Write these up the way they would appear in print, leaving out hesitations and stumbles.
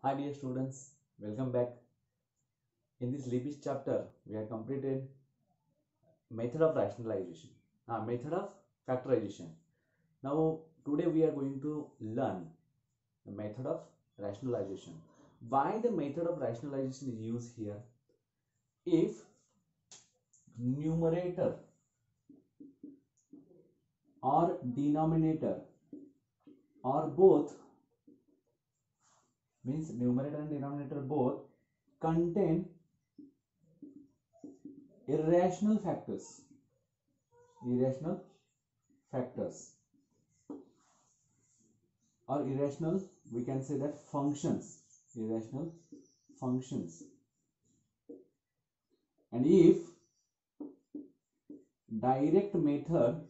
Hi dear students, welcome back. In this Lipis chapter, we have completed method of rationalization, method of factorization. Now today we are going to learn the method of rationalization. Why the method of rationalization is used here? If numerator or denominator or both, means numerator and denominator both contain irrational factors or irrational, we can say that irrational functions, and if direct method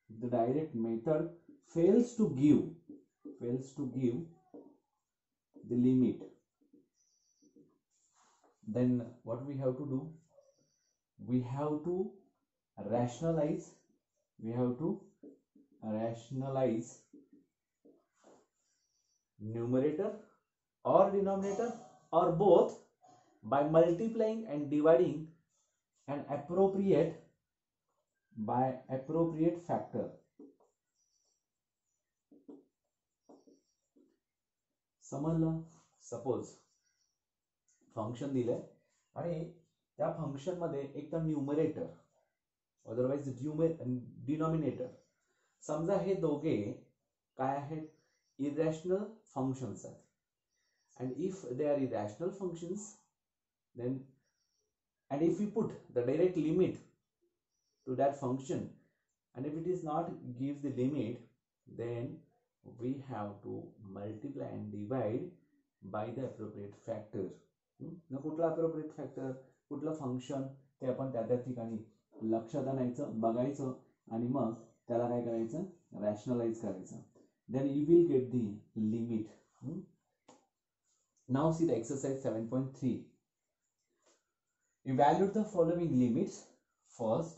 the direct method fails to give the limit, then what we have to do, we have to rationalize numerator or denominator or both by multiplying and dividing an appropriate factor. समजलं? Suppose function दिलंय आणि त्या function मध्ये एक तर numerator otherwise denominator, समजा हे दोघे काय आहेत, इरॅशनल फंक्शन्स आहेत. and if they are irrational functions, then and if we put the direct limit to that function, and if it is not gives the limit, then we have to multiply and divide by the appropriate factor. ना कुठला appropriate factor, कुठलं function, ते आपण त्या ठिकाणी लक्षात आणायचं, बघायचं आणि मग त्याला काय करायचं, रॅशनलाइज करायचं. then you will get the limit. Now see the exercise 7.3. Evaluate the following limits. First,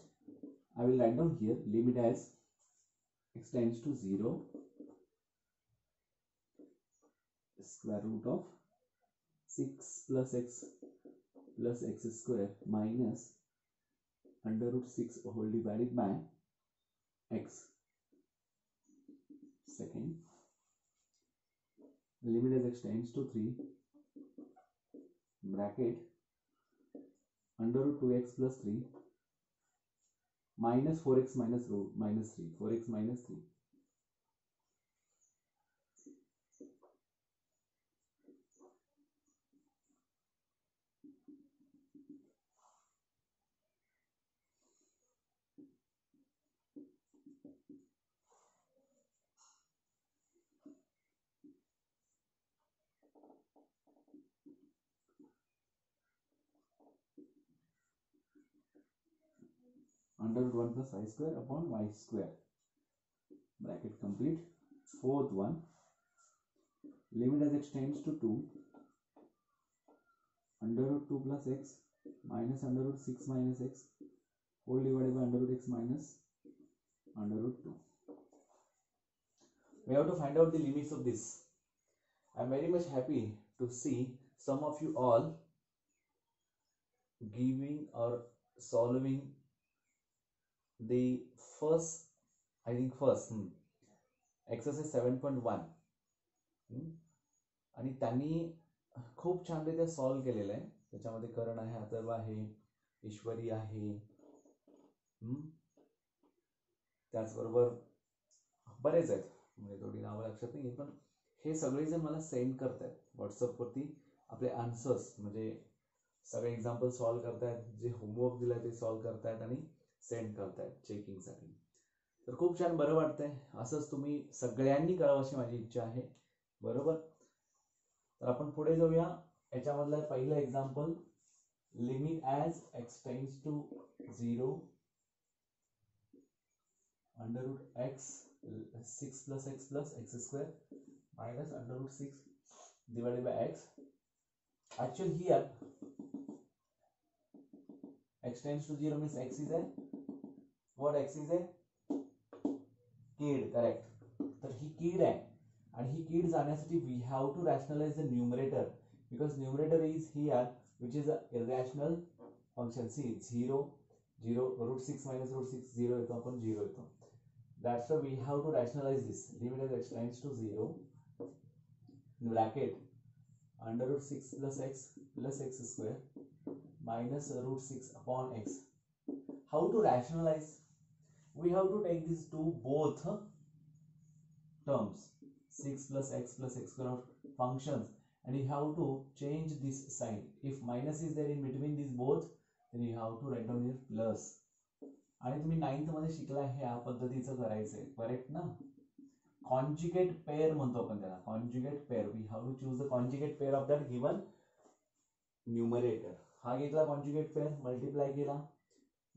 I will write down here limit as x tends to 0, square root of 6 plus x square minus under root 6 whole divided by x. Second, limit as x tends to 3 bracket under root 2x plus 3 minus 4x minus root minus 3, 4x minus 3. Under root 1 plus y square upon y square, bracket complete. Fourth one, limit as x tends to 2 under root 2 plus x minus under root 6 minus x whole divided by under root x minus under root 2. We have to find out the limits of this. I am very much happy to see some of you all giving or solving the first exercise 7.1 आणि त्यांनी खूप छान रित्या solve केलेलं आहे. त्याच्यामध्ये करण आहे, अथर्व आहे, ईश्वरी आहे, त्याचबरोबर बरेच आहेत, म्हणजे थोडी नावं लक्षात नाही, पण हे सगळेजण मला सेंड करतायत व्हॉट्सअपवरती आपले आन्सर्स, म्हणजे सगळे एक्झाम्पल सॉल्व करतायत, जे होमवर्क दिलाय ते सॉल्व करतायत आणि सेंड करतायत चेकिंगसाठी. तर खूप छान, बरं वाटतंय. असंच तुम्ही सगळ्यांनी करावं अशी माझी इच्छा आहे, बरोबर. तर आपण पुढे जाऊया. याच्यामधलं पहिलं example, limit as x tends to 0 under root x 6 plus x square minus under root 6 divided by x. Actually here x tends to 0 means x is a what? X is a kid, correct. तर ही कीड आहे आणि ही कीड जाण्यासाठी we have to rationalise the numerator because numerator is here which is a irrational function. See 0 0 √6 minus √6 0 येतो आपण 0 येतो. That's why we have to rationalize this. Limit as x tends to 0 in bracket under √6 plus x square minus √6 upon x. How to rationalize? We have to take these two both terms 6 plus x square functions and you have to change this sign. If minus is there in between these both then you have to write down here plus. आणि तुम्ही 9th मध्ये शिकला ह्या पद्धतीचं करायचंय correct ना. Conjugate pair म्हणतो आपण त्याला. Conjugate pair we have to choose the conjugate pair of that given numerator. हा घेतला कॉन्जुगेट पेअर मल्टिप्लाय केला.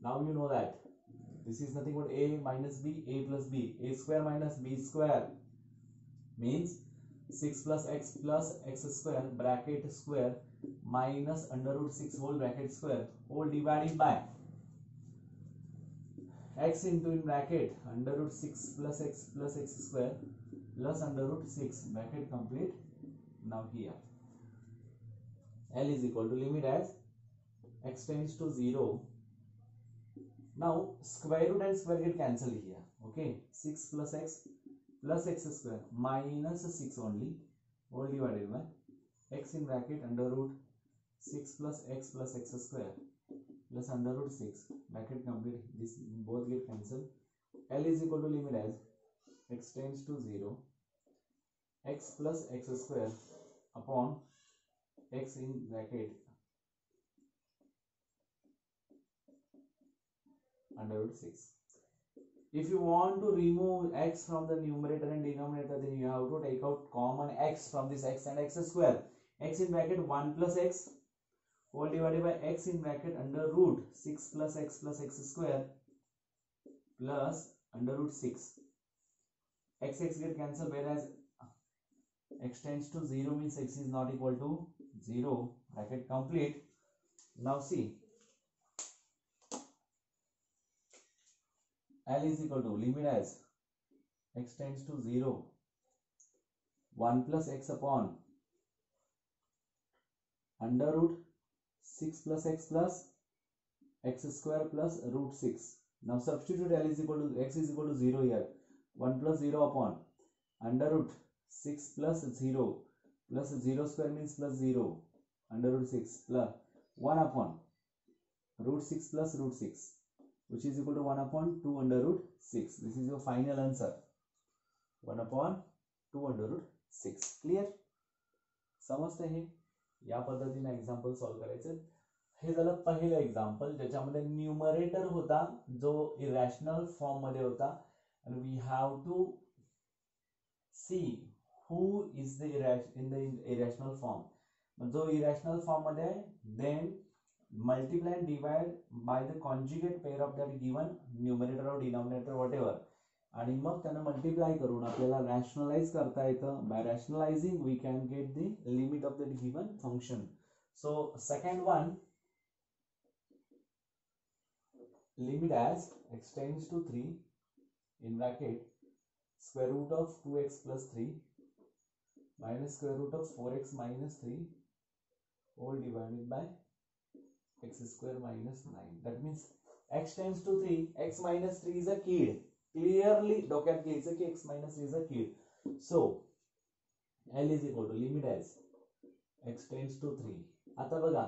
Now you know that this is nothing but a minus b a plus b a square minus b square means 6 plus x square bracket square minus under root 6 whole bracket square whole divided by x into in bracket under root 6 plus x square plus under root 6 bracket complete. Now here L is equal to limit as x tends to 0. Now square root and square get cancelled here. Okay, 6 plus x square minus 6 only whole divided by x in bracket under root 6 plus x square plus under root 6 bracket complete. This both get cancelled. L is equal to limit as x tends to 0 x plus x square upon x in bracket under root 6. If you want to remove x from the numerator and denominator then you have to take out common x from this x and x square. X in bracket 1 plus x whole divided by x in bracket under root 6 plus x square plus under root 6. X get cancelled whereas x tends to 0 means x is not equal to 0 bracket complete. Now see L is equal to limit as x tends to 0 1 plus x upon under root 6 plus x square plus root 6. Now substitute L is equal to x is equal to 0 here. 1 plus 0 upon under root 6 plus 0 plus 0 square means plus 0 under root 6 plus 1 upon root 6 plus root 6 which is equal to 1 upon 2 under root 6. This is your final answer. 1 upon 2 under root 6. Clear? समजते हे? या पद्धतीने example solve करायचे. हे झालं पहिलं example ज्याच्यामध्ये numerator होता जो irrational form मध्ये होता and we have to see who is the in the irrational form. जो irrational form मध्ये आहे then multiply and divide by the conjugate pair of that given numerator or denominator whatever आणि मग त्यांना multiply करून आपल्याला rationalise करता येतं. By rationalising we can get the limit of the given function. So second one limit as x tends to 3 in bracket square root of 2x plus 3 minus square root of 4x minus 3 whole divided by x square minus 9. That means x tends to 3, x minus 3 is a kid. Clearly डोक्यात घ्यायचं की x minus 3 is a kid. So L is equal to limit as x tends to 3. आता बघा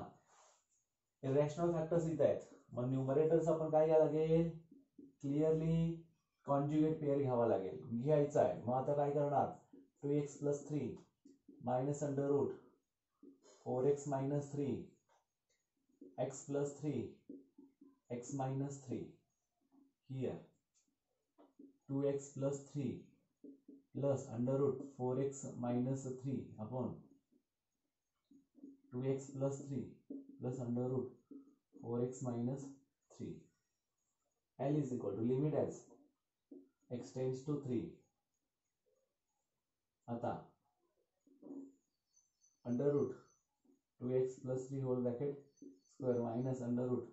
irrational factors इथे आहेत. मग numerators आपण काय घ्यायला लागेल क्लिअरली कॉन्जुगेट पेअर घ्यावा लागेल घ्यायचा आहे. मग आता काय करणार 2x plus 3 minus under root 4x minus 3 x plus 3 x minus 3 here 2x plus 3 plus under root 4x minus 3 upon 2x plus 3 plus under root 4x minus 3. L is equal to limit as x tends to 3. आता under root 2x plus 3 whole bracket square minus under root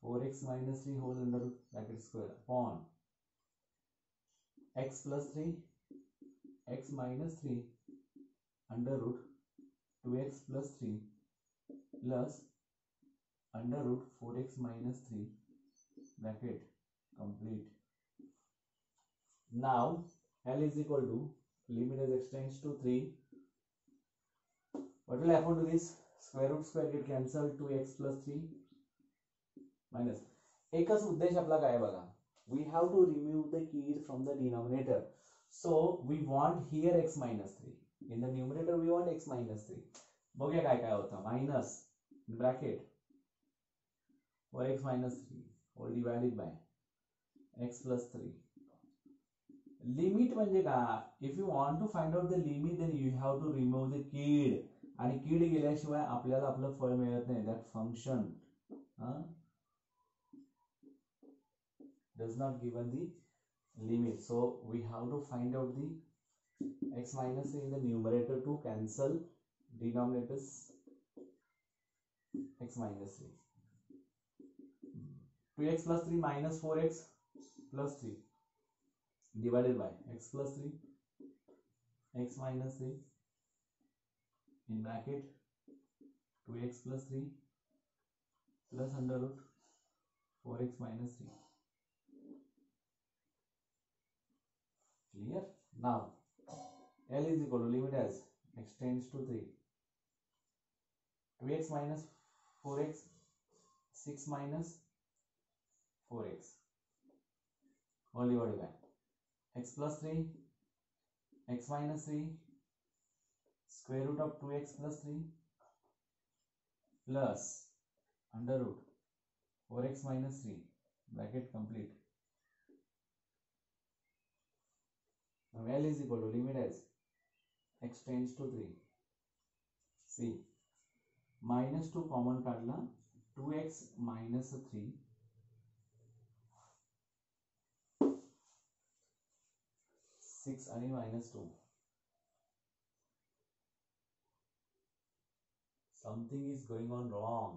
4x minus 3 whole under root bracket square upon x plus 3 x minus 3 under root 2x plus 3 plus under root 4x minus 3 bracket complete. Now L is equal to limit as x tends to 3. What will happen to this? Square root square get cancelled, 2x plus 3 minus. एकच उद्देश आपला काय बघा, we have to remove the key from the denominator. So we want here x minus 3. In the numerator we want x minus 3. बघूया काय काय होतं. Minus bracket 4x minus 3 all divided by x plus 3. Limit म्हणजे काय? If you want to find out the limit then you have to remove the कीड, आणि कीड गेल्याशिवाय आपल्याला आपलं फळ मिळत नाही. That function does not given the limit, so we have to find out the x minus 3 in the numerator to cancel denominators x minus 3. 2x plus 3 minus 4x plus 3 divided by x plus 3 x minus 3 in bracket 2x plus 3 plus under root 4x minus 3. Clear? Now L is equal to limit as x tends to 3 2x minus 4x 6 minus 4x all divided by x plus 3 x minus 3 square root of 2x plus 3 plus under root 4x minus 3 bracket complete. Now L is equal to limit as x tends to 3. See, minus 2 common काढला, 2x minus 3 6 आणि minus 2. Something is going on wrong.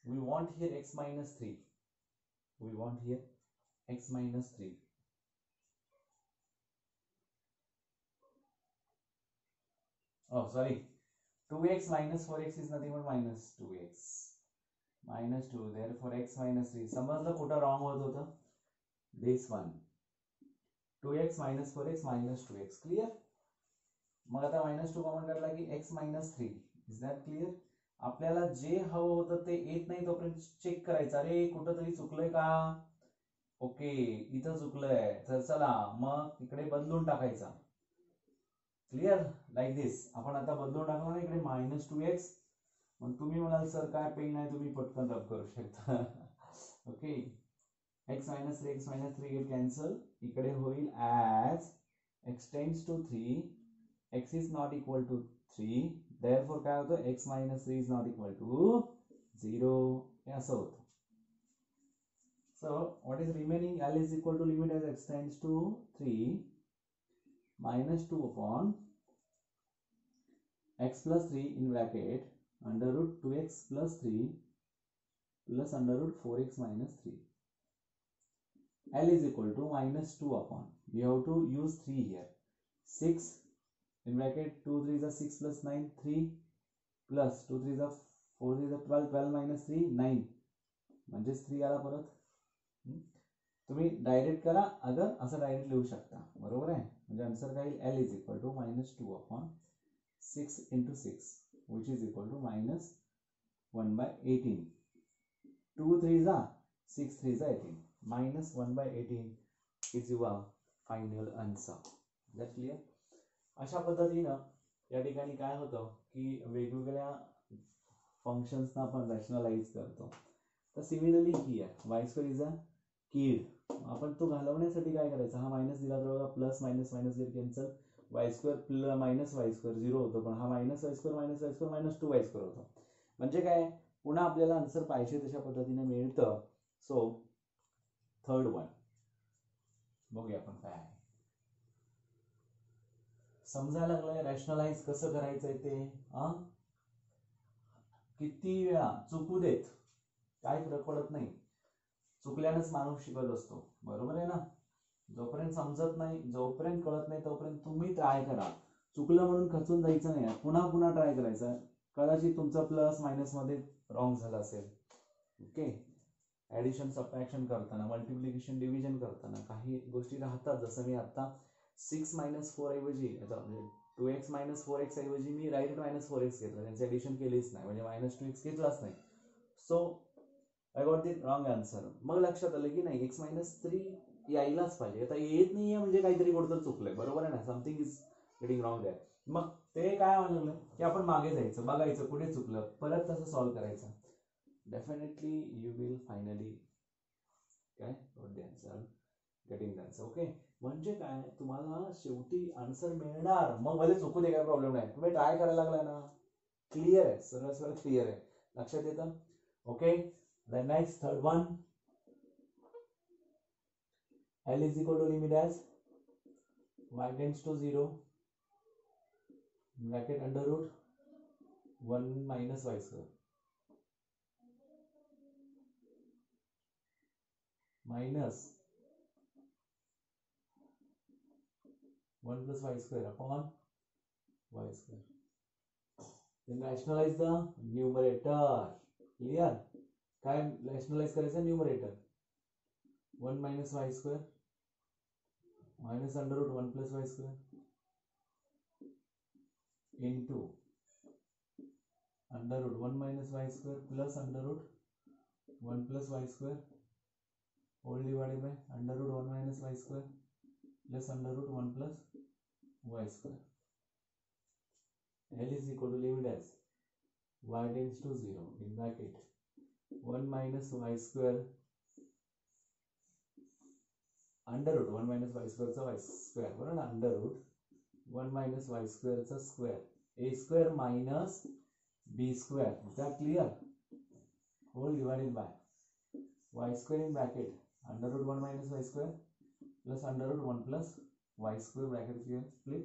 We want here x minus 3. We want here x minus 3. Oh, sorry. 2x minus 4x is nothing but minus 2x. Minus 2. Therefore, x minus 3. समजलं कुठं wrong होत होतं? This one. 2x minus 4x minus 2x. Clear? मग आता minus 2 common काढला की x minus 3. Is that clear? आपल्याला जे हवं होतं ते येत नाही तोपर्यंत चेक करायचं. अरे कुठं तरी चुकलंय का? ओके, इथं चुकलंय. तर चला मग इकडे बदलून टाकायचा. क्लिअर? Like this. आपण आता बदलून टाकला ना इकडे minus 2x. मग तुम्ही म्हणाल सर काय पेन आहे, तुम्ही पटकन रब करू शकता. Okay, x minus 3 get cancel. इकडे होईल as x tends to 3 x is not equal to 3. Therefore काय होतं, x minus 3 is not equal to 0. हे असं होतं. So what is remaining? L is equal to limit as x tends to 3 minus 2 upon x plus 3 in bracket under root 2x plus 3 plus under root 4x minus 3. L is equal to minus 2 upon, you have to use 3 here, 6 in bracket 2 3 is 6 plus 9 3 plus 2 3 is 4 3 is 12 12 minus 3 9 म्हणजे 3 आला परत. तुम्ही direct करा, अगर असं direct लिहू शकता. बरोबर आहे? म्हणजे आन्सर काय येईल, L is equal to minus 2 upon 6 into 6 which is equal to minus 1 by 18. 2 3 is 6 3 is 18 minus 1 by 18 is your final answer. That clear? अशा पद्धतीनं या ठिकाणी काय होतं की वेगवेगळ्या फंक्शन्सना आपण रॅशनलाइज करतो. तर similarly here Y square is a कीड. आपण तो घालवण्यासाठी काय करायचं, हा मायनस दिला तर बघा plus minus minus get cancel, y square minus y square 0 होतो, पण हा minus y square minus 2 y square होतो. म्हणजे काय, पुन्हा आपल्याला आन्सर पाहिजे तशा पद्धतीने मिळतं. सो थर्ड वन बघूया आपण काय आहे. समजायला लागलंय रॅशनलाइज कसं करायचंय ते. किती वेळा चुकू देत, काय फरक पडत नाही. चुकल्यानंच माणूस शिकत असतो, बरोबर आहे ना. जोपर्यंत समजत नाही, जोपर्यंत कळत नाही, तोपर्यंत तुम्ही ट्राय करा. चुकलं म्हणून खचून जायचं नाही, पुन्हा पुन्हा ट्राय करायचं. कदाचित तुमचं प्लस मायनस मध्ये रॉंग झालं असेल. ओके, ऍडिशन सबट्रॅक्शन करताना, मल्टिप्लिकेशन डिव्हिजन करताना काही गोष्टी राहतात. जसं मी आता 6-4 ऐवजी 2x-4x ऐवजी मी राईट -4x घेतलं, त्यांचं ऍडिशन केलीच नाही, म्हणजे -2x घेतलाच नाही. So I got the wrong answer. मग लक्षात आलं की नाही, x-3 यायलाच पाहिजे. आता येत नाहीये म्हणजे काहीतरी कुठं चुकलंय, बरोबर आहे ना. समथिंग इज गेटिंग रॉंग द्या. मग ते काय म्हणलं की आपण मागे जायचं, बघायचं कुठे चुकलं, परत तसं सॉल्व्ह करायचं. डेफिनेटली यू विल फायनली काय गेटिंग द आन्सर. ओके, म्हणजे काय, तुम्हाला शेवटी आन्सर मिळणार. मग भले चुकू दे, काय प्रॉब्लेम नाही, तुम्ही ट्राय करायला लागलाय ना. क्लिअर आहे, सरळ सरळ क्लिअर आहे, लक्षात येतं. Okay, the next third one, L is equal to limit as y tends to 0 bracket under root 1 minus y square minus 1 plus y square upon y square. Then rationalize the numerator. Clear? काय rationalize करायचं numerator? 1 minus y square minus under root 1 plus y square into under root 1 minus y square plus under root 1 plus y square whole divided by under root 1 minus y square plus under root 1 plus y square. L is equal to limit as y tends to 0 in bracket 1 minus y square under root 1 minus y square चा y square बरोबर ना, under root 1 minus y square चा square, a square minus b square. Is that clear? Whole divided by y square in bracket under root 1 minus y square plus under root 1 plus y square bracket split.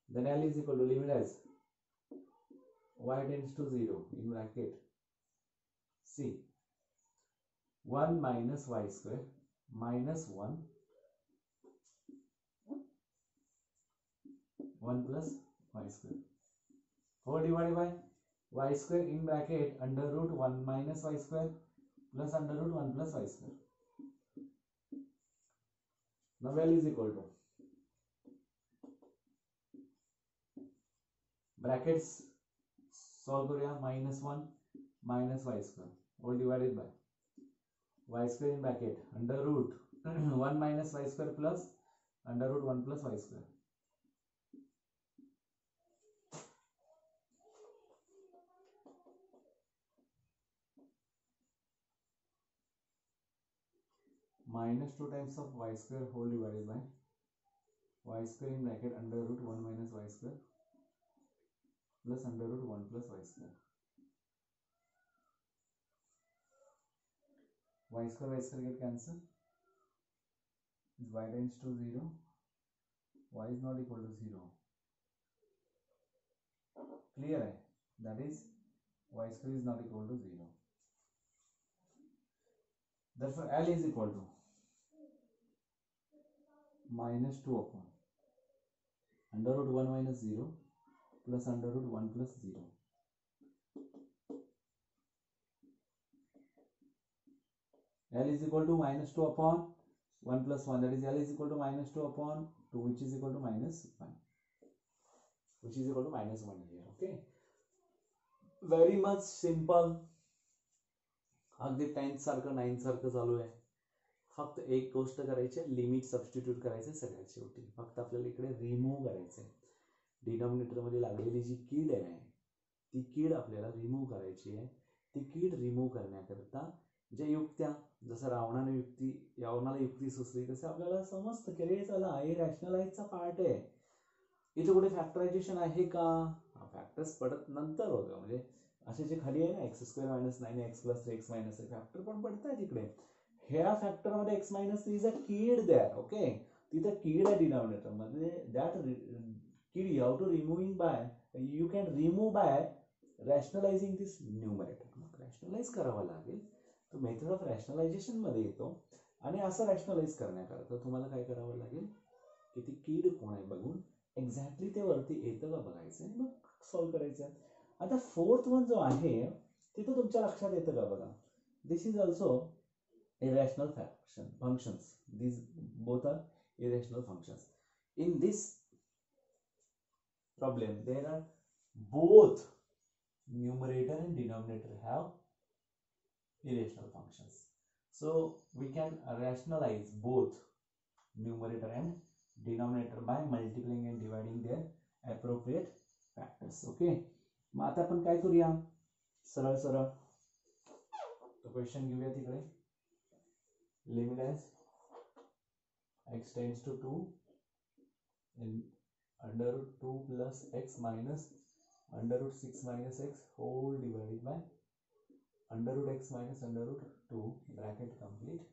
Then L is equal to limit as y tends to 0 in bracket C 1 minus y square minus 1 plus y square whole divided by y square in bracket under root 1 minus y square plus under root 1 plus y square. Now L is equal to brackets solve करूया, -1 minus y square whole divided by y square in bracket under root 1 minus y square plus under root 1 plus y square. -2 times of y square whole divided by y square in bracket under root 1 minus y square plus under root 1 plus y square. Y square get cancel. Y tends to 0. Y is not equal to 0. Clear है? That is y square is not equal to 0. Therefore L is equal to -2 upon under root 1 minus 0 plus under root 1 plus 0. L is equal to -2 upon 1 plus 1, that is L is equal to -2 upon 2, which is equal to -1, which is equal to -1 here. Okay, very much simple. अगदी 10th सारखं 9th सारखं चालू आहे. फक्त एक गोष्ट करायची, limit substitute करायचे सगळ्यात शेवटी. फक्त आपल्याला इकडे रिमूव्ह करायचंय. डिनॉमिनेटर मध्ये लागलेली जी कीड आहे ती कीड आपल्याला रिमूव्ह करायची आहे. ती कीड रिमूव्ह करण्याकरता ज्या युक्त्या, जसं रावणाला युक्ती सुचली तसं आपल्याला समजतं की रे चला हे रॅशनलाइजचा पार्ट आहे. इथे कुठे फॅक्टरायझेशन आहे का? फॅक्टर्स पडत नंतर होतं, म्हणजे असे जे खाली आहे ना x² - 9x + 3x - 3 फॅक्टर पण पडतात इकडे. ह्या फॅक्टर मध्ये x - 3 इज अ कीड द्या. ओके, तिथे कीड आहे डिनॉमिनेटर मध्ये. That keyed you have to removing by, you can remove by rationalising this numerator. Rationalise करावं लागेल. तो मेथड ऑफ रॅशनलायझेशन मध्ये येतो आणि असं रॅशनलाइज करण्याकरता तुम्हाला काय करावं लागेल की ती कीड कोण आहे बघून एक्झॅक्टली ते वरती येतं का बघायचं आणि मग सॉल्व्ह करायचं. आता फोर्थ वन जो आहे तिथं तुमच्या लक्षात येतं का बघा. This is also irrational functions. These both are irrational functions. In this problem, there are both numerator and denominator have irrational functions. So we can rationalize both numerator and denominator by multiplying and dividing their appropriate factors. Okay. मग आता आपण काय करूया सरळ सरळ तो question घेऊया तिकडे. Limit as x tends to 2 and under root 2 plus x minus under root 6 minus x whole divided by under root x minus under root 2 bracket complete.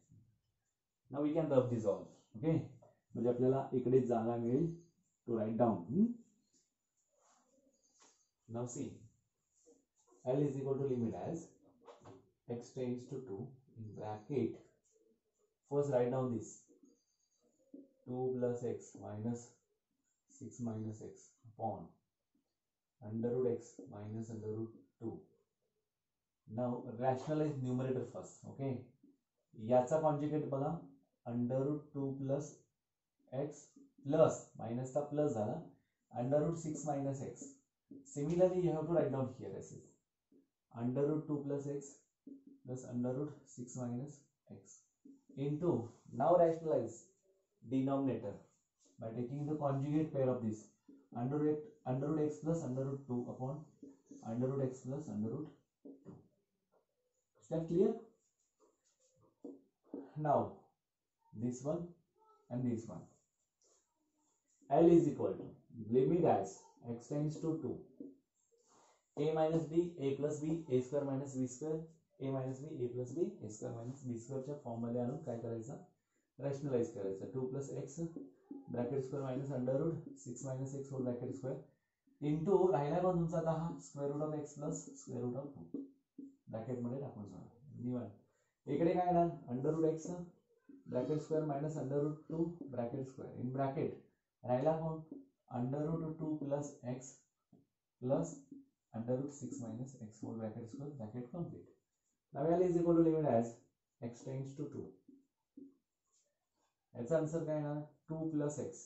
Now we can rub this all. Okay, म्हणजे आपल्याला इकडे जागा मिळेल to write down. Now see, L is equal to limit as x tends to 2 in bracket. First write down this 2 plus x minus 6 minus x upon under root x minus under root 2. Now rationalize numerator first. Okay, याचा conjugate बघा under root 2 plus x plus minus चा plus झाला under root 6 minus x. Similarly you have to write down here as under root 2 plus x plus under root 6 minus x into, now rationalize denominator by taking the conjugate pair of this under root x plus under root 2 upon under root x plus under root 2. Is that clear? Now this one and this one. L is equal to limit as x tends to 2 a minus b a plus b a square minus b square a minus b a plus b a square minus b square च्या form मध्ये आणून काय करायचं rationalise करायचं 2 plus x bracket square minus under root 6 minus x whole bracket square into राहिला पण तुमचा आता हा square root of x plus square root of 2 bracket मध्ये टाकून सोडा निवांत. इकडे काय येणार under root x bracket square minus under root 2 bracket square in bracket राहिला कोण under root 2 plus x plus under root 6 minus x whole bracket square bracket complete. Now L is equal to limit as x tends to 2. याचा answer काय येणार 2 plus x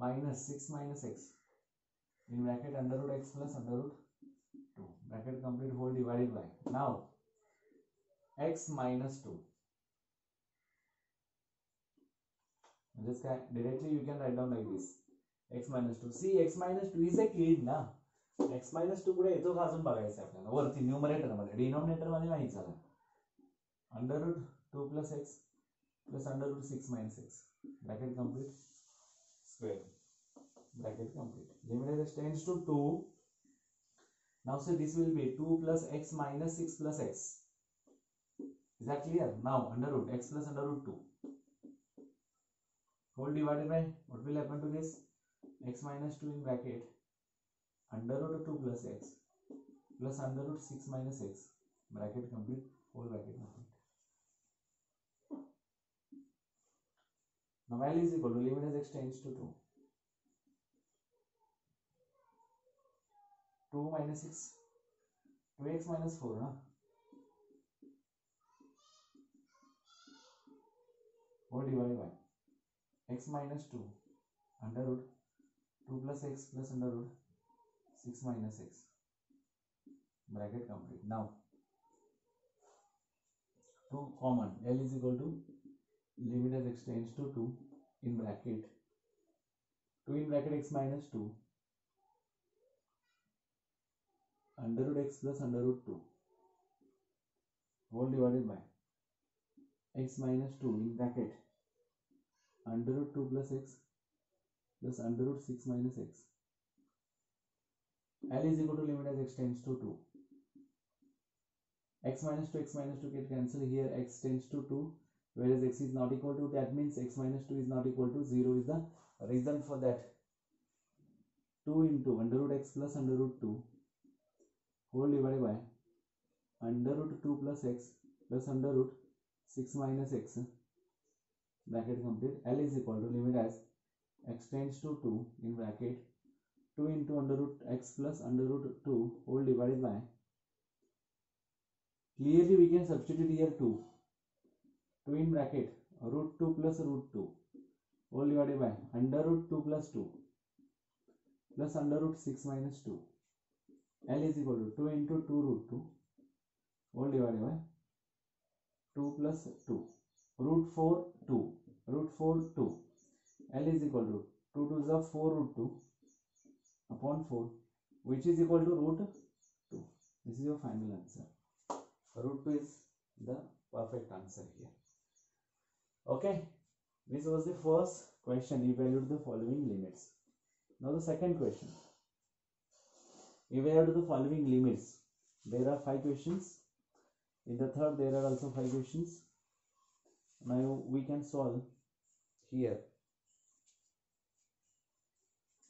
minus 6 minus x in bracket under root x plus under root 2 bracket complete whole divided by now x minus 2. Just directly you can write down like this x minus 2. See x minus 2 is a kid ना x minus 2 पुढे येतो का अजून बघायचं आपल्याला वरती numerator मध्ये denominator मध्ये माहित झाला under root 2 plus x plus under root 6 minus x bracket complete square bracket complete. Limit as x tends to 2. Now say this will be 2 plus x minus 6 plus x. Is that clear? Now under root x plus under root 2 whole divided by what will happen to this x minus 2 in bracket under root 2 plus x plus under root 6 minus x bracket complete whole bracket complete. Now L is equal to limit as x tends to 2 2 minus 6 2x minus 4 huh? whole divided by x minus 2 under root 2 plus x plus under root 6 minus x bracket complete. Now 2 common L is equal to limit as x tends to 2 in bracket 2 in bracket x minus 2 under root x plus under root 2 whole divided by x minus 2 in bracket under root 2 plus x plus under root 6 minus x. L is equal to limit as x tends to 2. X minus 2 get cancelled here. X tends to 2, whereas x is not equal to, that means x minus 2 is not equal to 0 is the reason for that. 2 into under root x plus under root 2 whole divided by under root 2 plus x plus under root 6 minus x, bracket complete. L is equal to limit as x tends to 2 in bracket 2 into under root x plus under root 2 whole divided by, clearly we can substitute here 2 in bracket root 2 plus root 2 whole divided by under root 2 plus 2 plus under root 6 minus 2. L is equal to 2 into 2 root 2 whole divided by 2 plus 2 root 4 2 root 4 2. L is equal to 2 to the 4 root 2 upon 4, which is equal to root 2. This is your final answer. Root 2 is the perfect answer here. Okay, this was the first question. Evaluate the following limits. Now the second question. Evaluate the following limits. There are 5 questions. In the third there are also 5 questions. Now we can solve here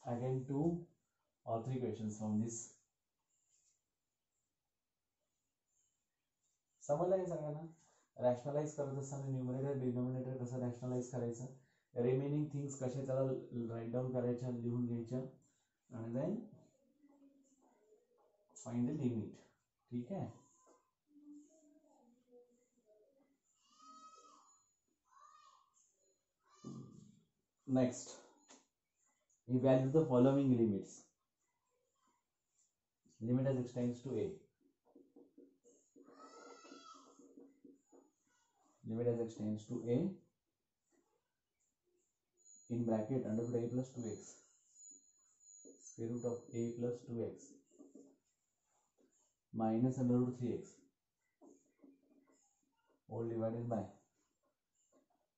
again 2 or 3 questions from this. समजलं सगळ्यांना? Rationalise करत असताना numerator denominator कसं rationalise करायचं, remaining things कशा त्याला right down करायच्या, लिहून घ्यायच्या आणि देन फाइंड द लिमिट. ठीक आहे. Next, evaluate the following limits. Limit as x tends to a. Limit as x tends to a in bracket under root a plus 2x square root of a plus 2x minus under root 3x all divided by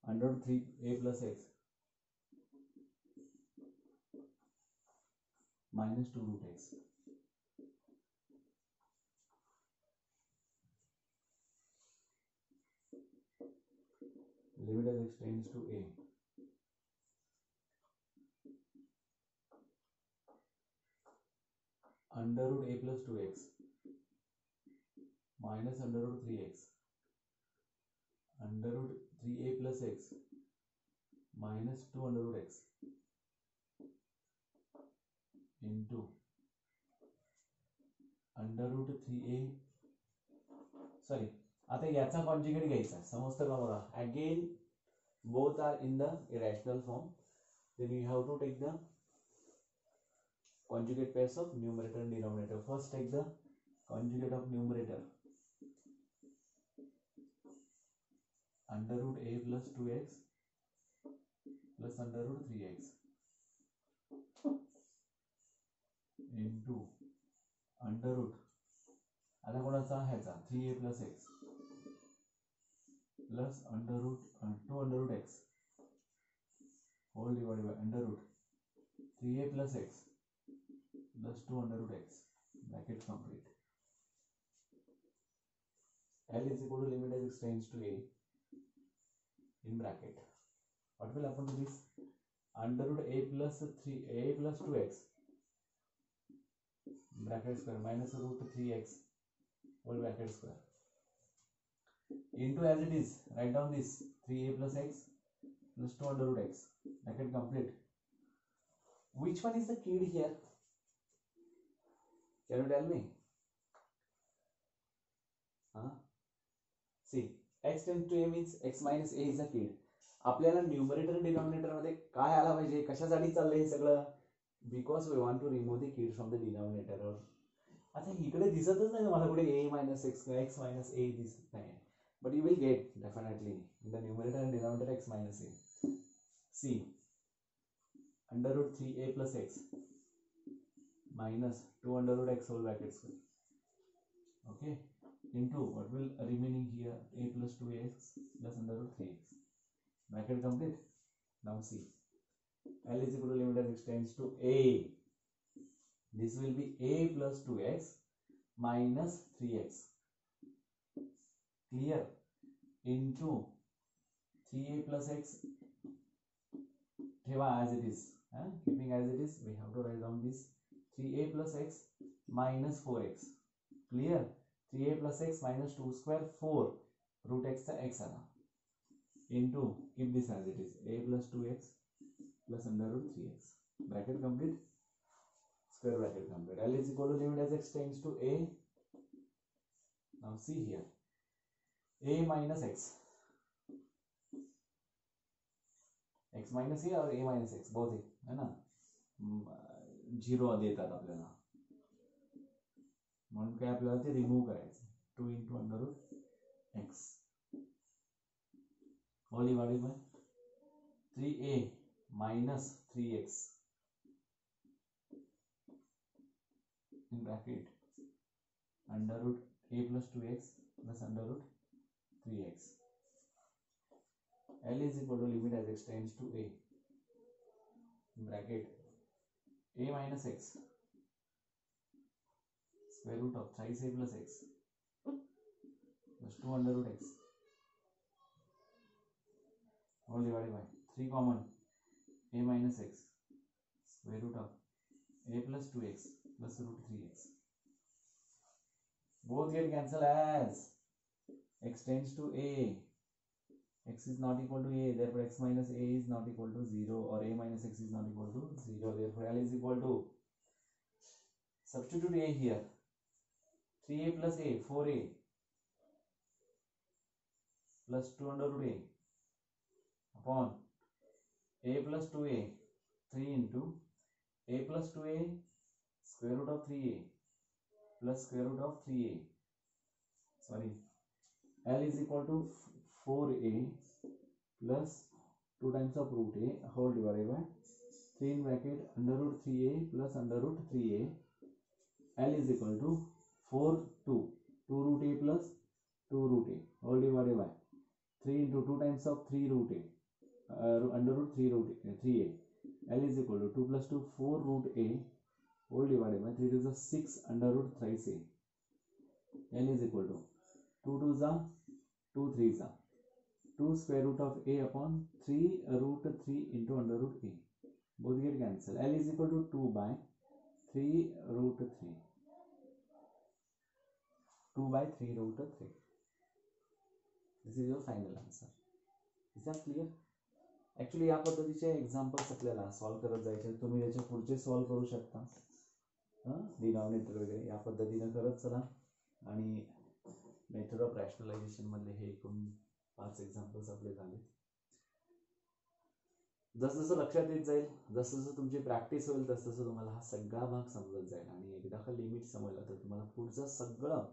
under root 3a plus x minus 2 root x. Limit as x tends to a under root a plus 2x minus under root 3x under root 3a plus x minus 2 under root x into under root 3a, sorry, आता याचा conjugate घ्यायचा. समजतं का बघा? Again both are in the irrational form, then you have to take the conjugate pairs of numerator and denominator. First take the conjugate of numerator, under root a plus 2x plus under root 3x into under root, आता कोणाचा ह्याचा 3a plus x plus under root 2 under root x whole divided by under root 3a plus x plus 2 under root x, bracket complete. L is equal to limit as x tends to a in bracket. What will happen to this? Under root a plus 3a plus 2x bracket square minus root 3x whole bracket square into, as it is, write down this 3a plus x plus 2 under root x, bracket complete. Which one is the kid here? Can you tell me? See, x tends to a means x minus a is a kid. आपल्याला numerator denominator मध्ये काय आला पाहिजे, कशासाठी चाललंय हे सगळं? Because we want to remove the किड फ्रॉम द डिनॉमिनेटर. आता इकडे दिसतच नाही मला कुठे a minus x minus a दिसत नाही, but you will get definitely in the numerator and denominator x minus a. See, under root 3a plus x minus 2 under root x whole bracket square, okay, into what will remaining here, a plus 2x plus under root 3x, bracket complete. Now see, L is equal to limit as x tends to a. This will be a plus 2x minus 3x, clear, into 3a plus x ठेवा as it is, keeping as it is, we have to write down this 3a plus x minus 4x, clear, 3a plus x minus 2 square 4 root x चा x आला into keep this as it is a plus 2x plus under root 3x bracket complete square bracket complete. L is equal to limit as x tends to a. Now see here a minus x minus a और a minus x both है ना zero देतात आपल्याला म्हणून काय आपल्याला ते remove करायचं 2 into under root x all divided by 3a minus 3x in bracket under root a plus 2x plus under root 3x. L is equal to limit as x tends to a in bracket a minus x square root of thrice a plus x plus 2 under root x all divided by 3 common a minus x square root of a plus 2x plus root 3x. Both get cancelled as x tends to a. X is not equal to a, therefore x minus a is not equal to 0 or a minus x is not equal to 0, therefore L is equal to, substitute a here, 3a plus a 4a plus 2 under root a upon a plus 2a 3 into a plus 2a square root of 3a plus square root of 3a, sorry, L is equal to 4a plus 2 times of root a whole divided by 3 in bracket under root 3a plus under root 3a. L is equal to 4 2 root a plus 2 root a whole divided by 3 into 2 times of 3 root a under root 3 root 3a. L is equal to 2 plus 2 4 root a whole divided by 3 to the 6 under root thrice a. L is equal to 2 2 za 2 3 za 2 square root of a upon 3 root 3 into under root a. Both get cancelled. L is equal to 2 by 3 root 3. 2 by 3 root 3. This is your final answer. Is that clear? Actually या पद्धतीचे examples आपल्याला solve करत जायचे. तुम्ही याचे पुढचे solve करू शकता. डिनॉमिनेटर वगैरे या पद्धतीने करत चला. आणि मेथड ऑफ रॅशनलायझेशन मधले हे एकूण 5 एक्झाम्पल्स आपले झाले. जसं लक्षात येत जाईल, जसं तुमची प्रॅक्टिस होईल, तसं तुम्हाला हा सगळा भाग समजत जाईल. आणि एकदा का लिमिट समजलं तर तुम्हाला पुढचं सगळं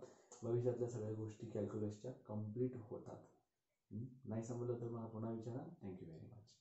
भविष्यातल्या सगळ्या गोष्टी कॅल्क्युलसच्या कम्प्लीट होतात. नाही समजलं तर मला पुन्हा विचारा. Thank you very much.